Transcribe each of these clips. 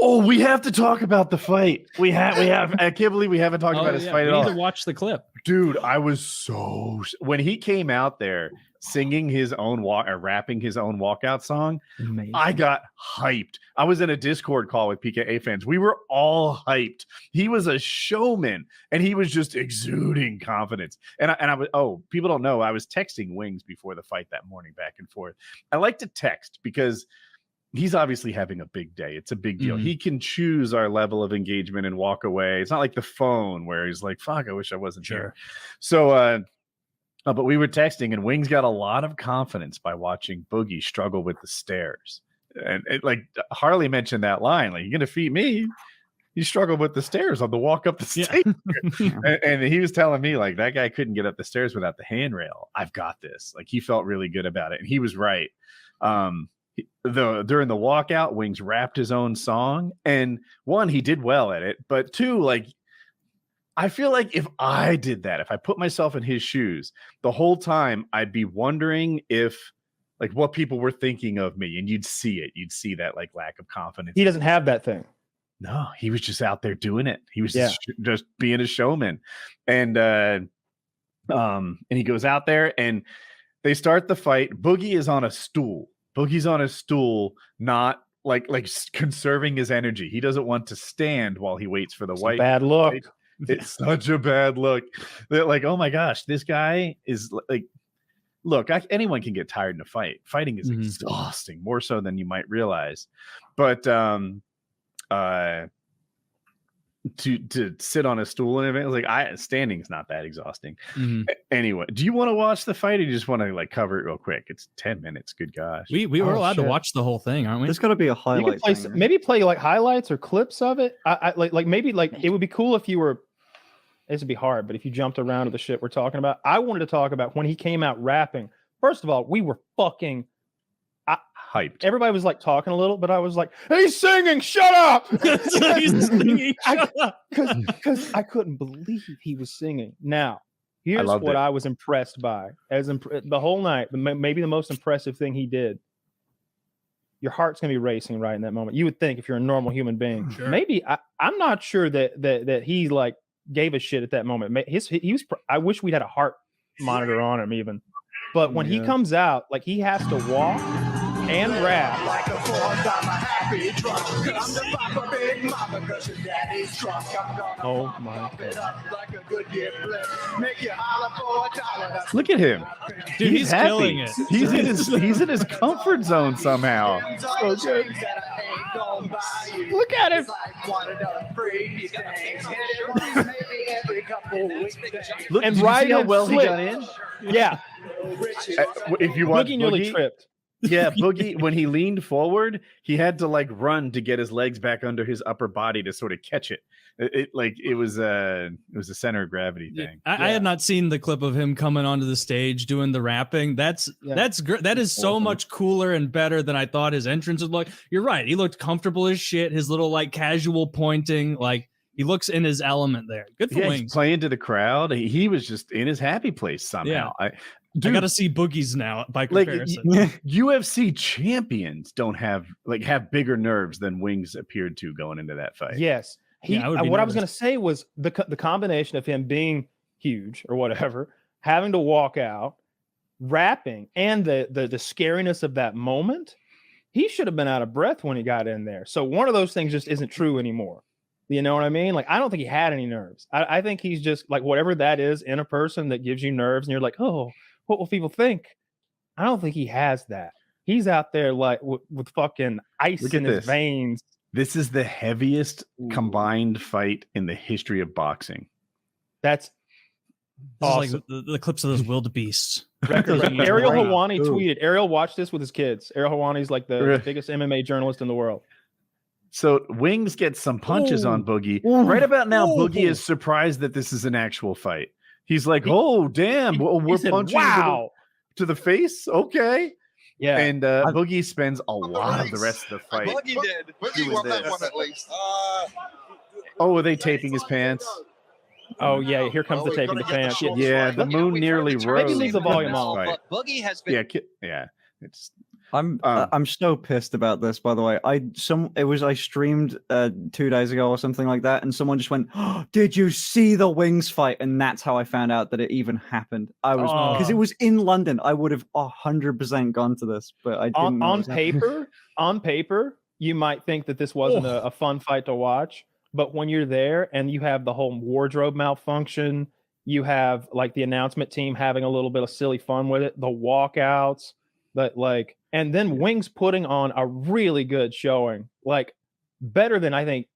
Oh, we have to talk about the fight. We have. I can't believe we haven't talked about his fight at all. We need to watch the clip. Dude, I was when he came out there singing his own rapping his own walkout song. Amazing. I got hyped. I was in a Discord call with PKA fans. We were all hyped. He was a showman, and he was just exuding confidence. And I was people don't know I was texting Wings before the fight that morning, back and forth. I like to text because he's obviously having a big day. It's a big deal. He can choose our level of engagement and walk away. It's not like the phone where he's like, fuck, I wish I wasn't here. So, but we were texting, and Wings got a lot of confidence by watching Boogie struggle with the stairs. And like Harley mentioned that line, like, you're going to defeat me. You struggled with the stairs on the walk up the stairs. And he was telling me, like, that guy couldn't get up the stairs without the handrail. I've got this. Like, he felt really good about it. And he was right. During the walkout, Wings rapped his own song, and one, he did well at it, but two, like, I feel like if I did that, if I put myself in his shoes the whole time, I'd be wondering if, like, what people were thinking of me, and you'd see it. You'd see that, like, lack of confidence. He doesn't have that thing. No, he was just out there doing it. He was just being a showman, and he goes out there, and they start the fight. Boogie is on a stool. Boogie's on a stool, not like conserving his energy. He doesn't want to stand while he waits for the white. Bad look. It's such a bad look. They're like, oh my gosh, this guy is like, look, anyone can get tired in a fight. Fighting is exhausting, more so than you might realize. But to sit on a stool and everything, like, standing is not that exhausting. Anyway, do you want to watch the fight, or do you just want to, like, cover it real quick? It's 10 minutes. Good gosh. We were allowed to watch the whole thing, aren't we? There's got to be a highlight. Maybe play like highlights or clips of it. Maybe it would be cool if you were. This would be hard, but if you jumped around to the shit we're talking about, I wanted to talk about when he came out rapping. First of all, we were fucking hyped. Everybody was like talking a little, but I was like, he's singing, shut up. He's singing, shut up. Because I couldn't believe he was singing. Now, here's what I was impressed by. The whole night, maybe the most impressive thing he did. Your heart's gonna be racing right in that moment. You would think, if you're a normal human being. Sure. Maybe I'm not sure that he, like, gave a shit at that moment. He was. I wish we'd had a heart monitor on him even. But when he comes out, like, he has to walk and rap. Like a happy truck. Oh my God. Look at him. Dude, he's happy. Killing it. He's in his comfort zone somehow. So good. Look at him. Look, and did you see how well he got in? Yeah. If you watch Boogie nearly tripped. Yeah, Boogie, when he leaned forward, he had to, like, run to get his legs back under his upper body to sort of catch it. It was a center of gravity thing. I had not seen the clip of him coming onto the stage doing the rapping. That is so much cooler and better than I thought his entrance would look. You're right. He looked comfortable as shit. His little, like, casual pointing, like, he looks in his element there. Good for Wings. He's playing to the crowd. He was just in his happy place somehow. Yeah. I got to see Boogies now by comparison. UFC champions don't have bigger nerves than Wings appeared to going into that fight. Yes. What I was going to say was the combination of him being huge or whatever, having to walk out, rapping, and the scariness of that moment. He should have been out of breath when he got in there. So one of those things just isn't true anymore. You know what I mean? Like, I don't think he had any nerves. I think he's just, like, whatever that is in a person that gives you nerves, and you're like, oh, what will people think? I don't think he has that. He's out there, like, with fucking ice in his veins. This is the heaviest combined fight in the history of boxing. That's awesome. Like the clips of those wildebeests. Ariel Helwani tweeted. Ariel watched this with his kids. Ariel Helwani's like the biggest MMA journalist in the world. So Wings gets some punches on Boogie. Right about now, Boogie is surprised that this is an actual fight. He's like, "Oh, damn! We're punching to the face." Okay, yeah. And Boogie spends a lot of the rest of the fight. Boogie did. Boogie won that one at least. Oh, are they taping his pants? Oh yeah, here comes the taping the pants. Yeah, the moon nearly rose. Maybe leave the volume on. But Boogie has been. Yeah. It's I'm so pissed about this, by the way. I streamed 2 days ago or something like that, and someone just went, oh, "Did you see the Wings fight?" And that's how I found out that it even happened. I was because it was in London. I would have 100% gone to this, but I didn't. On paper, you might think that this wasn't a fun fight to watch, but when you're there and you have the whole wardrobe malfunction, you have like the announcement team having a little bit of silly fun with it, the walkouts, and then Wings putting on a really good showing, like better than I think.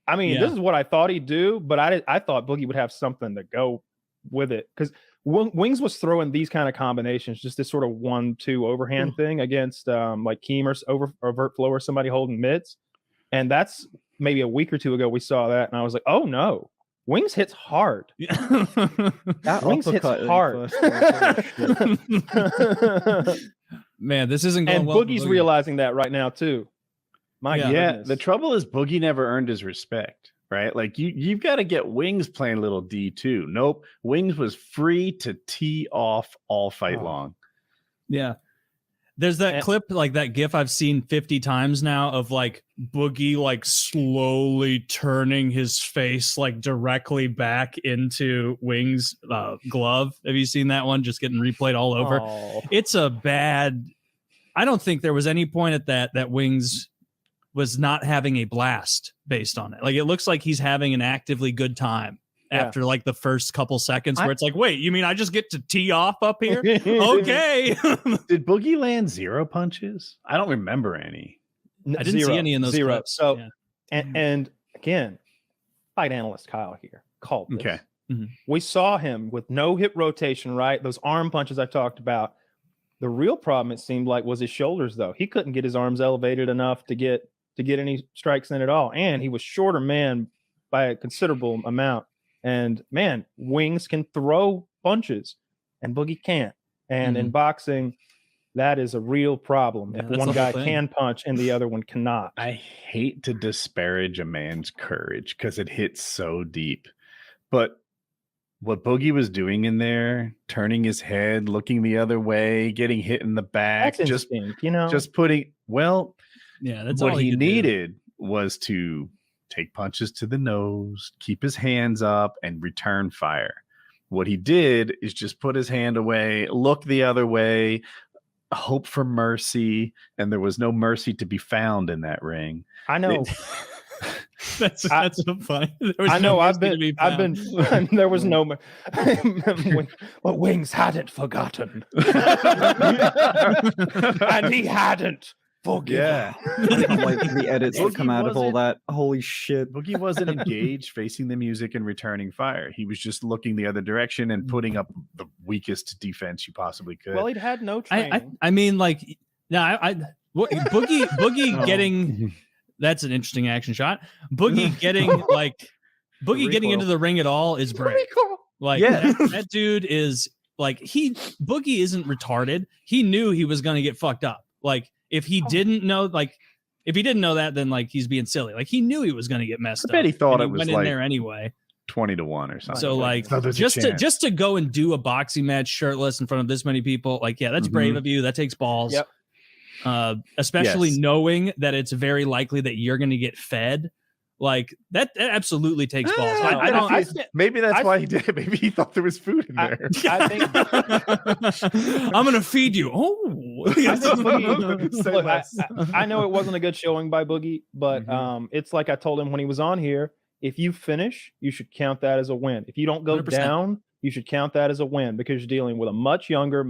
I mean, this is what I thought he'd do, but I thought Boogie would have something to go with it, because Wings was throwing these kind of combinations, just this sort of 1-2 overhand thing against like Keem or overt flow or somebody holding mids, and that's maybe a week or two ago we saw that, and I was like, oh no, Wings hits hard. Wings hits hard. Man, this isn't going and well. Boogie's realizing that right now too. The trouble is Boogie never earned his respect, right? Like you've got to get Wings playing a little D too. Nope, Wings was free to tee off all fight long. Yeah, there's that clip, like that GIF I've seen 50 times now of like Boogie like slowly turning his face like directly back into Wings' glove. Have you seen that one? Just getting replayed all over. It's a bad. I don't think there was any point at that Wings was not having a blast based on it. Like it looks like he's having an actively good time after like the first couple seconds where it's like, wait, you mean I just get to tee off up here? Okay. Did Boogie land 0 punches? I don't remember any. I didn't see any in those clips. So, and again, fight analyst Kyle here called this. Okay. We saw him with no hip rotation, right? Those arm punches I talked about. The real problem, it seemed like, was his shoulders, though. He couldn't get his arms elevated enough to get any strikes in at all. And he was shorter man by a considerable amount. And man, Wings can throw punches and Boogie can't. And in boxing, that is a real problem. If one guy can punch and the other one cannot. I hate to disparage a man's courage because it hits so deep. But what Boogie was doing in there, turning his head, looking the other way, getting hit in the back, that's instinct, you know, just putting, that's what he needed was to take punches to the nose, keep his hands up, and return fire. What he did is just put his hand away, look the other way, hope for mercy, and there was no mercy to be found in that ring. I know. That's so funny. I know. I've been. There was no. But Wings hadn't forgotten, and he hadn't forgiven. Like the edits that come out of all that. Holy shit! Boogie wasn't engaged, facing the music and returning fire. He was just looking the other direction and putting up the weakest defense you possibly could. Well, he'd had no training. I mean, like, Boogie getting. That's an interesting action shot. Boogie getting getting into the ring at all is brave. Like that dude is like Boogie isn't retarded. He knew he was going to get fucked up. Like if he didn't know, that, then like he's being silly. Like he knew he was going to get messed up. I bet he thought it was went like in there anyway. 20-1 or something. So like just to go and do a boxing match shirtless in front of this many people, like that's brave of you. That takes balls. Yep. Especially knowing that it's very likely that you're going to get fed, like that absolutely takes balls. Maybe that's why he did it. Maybe he thought there was food in there. I think I'm going to feed you. I know it wasn't a good showing by Boogie, but it's like I told him when he was on here. If you finish, you should count that as a win. If you don't go 100%. Down, you should count that as a win because you're dealing with a much younger,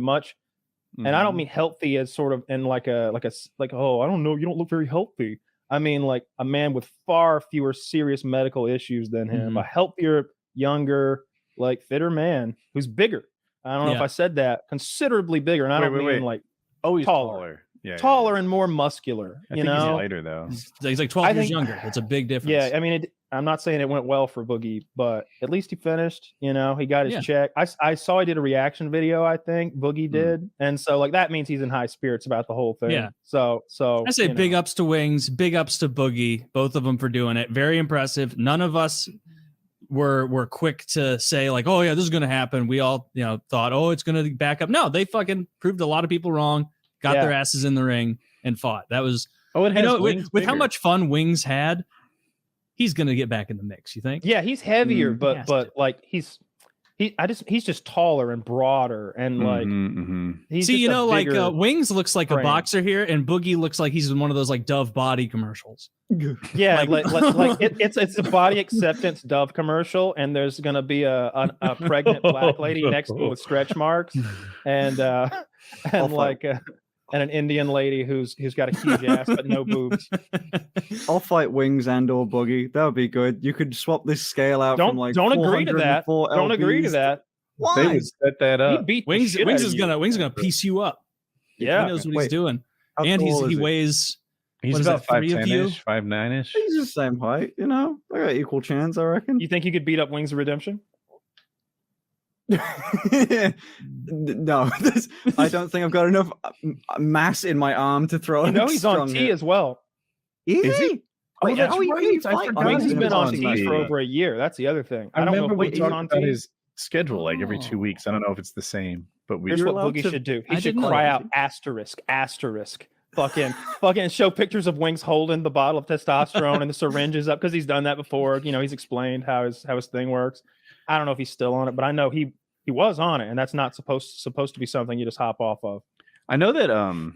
and I don't mean healthy as sort of in like oh, I don't know, you don't look very healthy. I mean like a man with far fewer serious medical issues than him, a healthier, younger, like fitter man who's bigger. I don't know if I said that, considerably bigger. And I don't mean like he's taller. Taller and more muscular. I think he's lighter though. He's like 12 years younger. That's a big difference. Yeah, I mean, I'm not saying it went well for Boogie, but at least he finished. You know, he got his check. I saw he did a reaction video. I think Boogie did, and so like that means he's in high spirits about the whole thing. Yeah. So I say big ups to Wings, big ups to Boogie, both of them for doing it. Very impressive. None of us were quick to say like, oh yeah, this is going to happen. We all thought, oh, it's going to back up. No, they fucking proved a lot of people wrong. got their asses in the ring and fought. That was, it has with how much fun Wings had, he's going to get back in the mix. You think? Yeah, he's heavier, but like he's just taller and broader and like he's see, just like Wings looks like a boxer here, and Boogie looks like he's in one of those like Dove body commercials. Yeah, like it's a body acceptance Dove commercial, and there's gonna be a pregnant black lady next to him with stretch marks, and and an Indian lady who's got a huge ass but no boobs. I'll fight Wings and or Boogie. That would be good. You could swap this scale out. Don't from like agree to that. Don't agree to that. Why? They would set that up. Wings is gonna piece you up. Yeah, he knows what he's doing, and he weighs. He's about 5'10", 5'9". He's the same height. You know, they got equal chance, I reckon. You think you could beat up Wings of Redemption? No, I don't think I've got enough mass in my arm to throw. He's on T as well. Is he? Wait, that's right. Wings has been on T for over a year. That's the other thing. I don't know if on his schedule like every 2 weeks. I don't know if it's the same, but here's what Boogie should do. He should cry out asterisk. Fucking show pictures of Wings holding the bottle of testosterone and the syringes up because he's done that before. He's explained how his thing works. I don't know if he's still on it, but I know he was on it, and that's not supposed to be something you just hop off of. I know that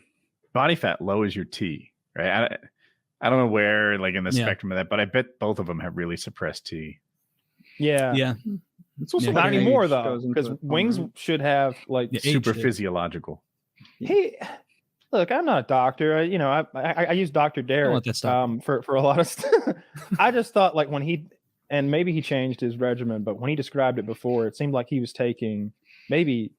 body fat lowers your T, right? I don't know where like in the spectrum of that, but I bet both of them have really suppressed T. Yeah. It's also not anymore though, because Wings should have like super physiological. Hey, look, I'm not a doctor. I use Dr. Derek for a lot of stuff. I just thought like when he. And maybe he changed his regimen, but when he described it before, it seemed like he was taking maybe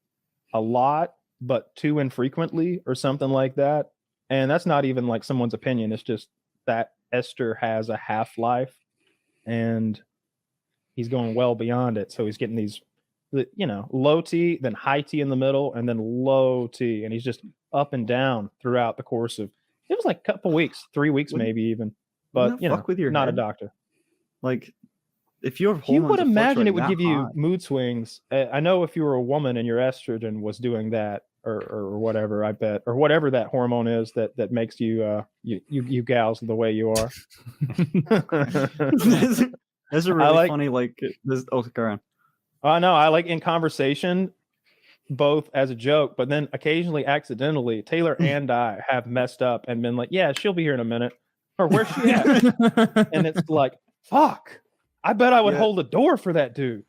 a lot, but too infrequently or something like that. And that's not even like someone's opinion. It's just that ester has a half-life and he's going well beyond it. So he's getting these, low T, then high T in the middle, and then low T. And he's just up and down throughout the course of, it was like a couple weeks, 3 weeks, maybe even. But, not a doctor. Like, if you would imagine it would give you mood swings. I know if you were a woman and your estrogen was doing that or whatever, I bet, or whatever that hormone is that makes you you gals the way you are. There's a really funny go on. I know. I like in conversation, both as a joke, but then occasionally accidentally, Taylor and I have messed up and been like, yeah, she'll be here in a minute. Or where's she at? And it's like, fuck. I bet I would hold the door for that dude.